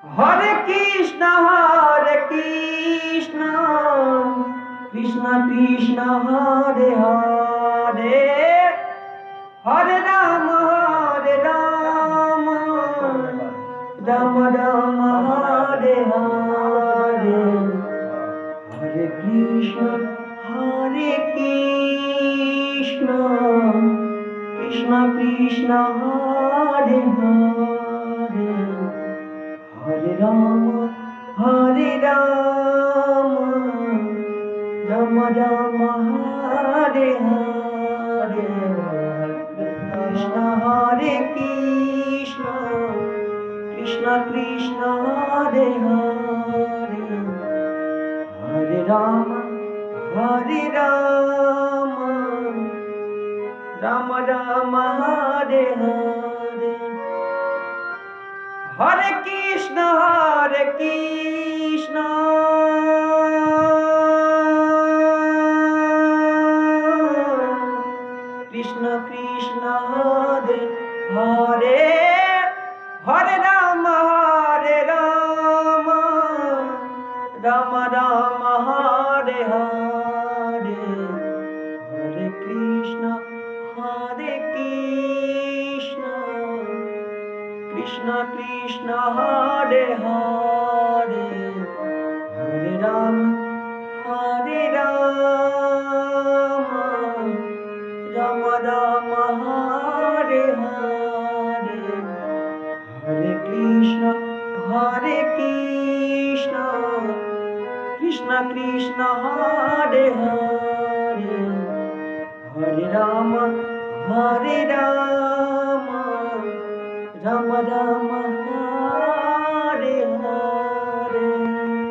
Hare Krishna Krishna Krishna Krishna Hare Hare Hare Ram Ram Ram Hare Hare Hare Krishna Krishna Krishna Hare Hare Hare Ram Ram Ram Hare Hare Krishna Hare Krishna Krishna Krishna Hare Hare Hare Ram Ram Ram Hare Hare Hare Krishna Krishna Krishna Hare Hare Hare Ram Ram Ram Hare Hare Hare Krishna Krishna Krishna Hare Hare Hare Ram Ram Ram Hare Hare Hare Krishna Krishna Krishna Hare Hare Hare Ram Ram Ram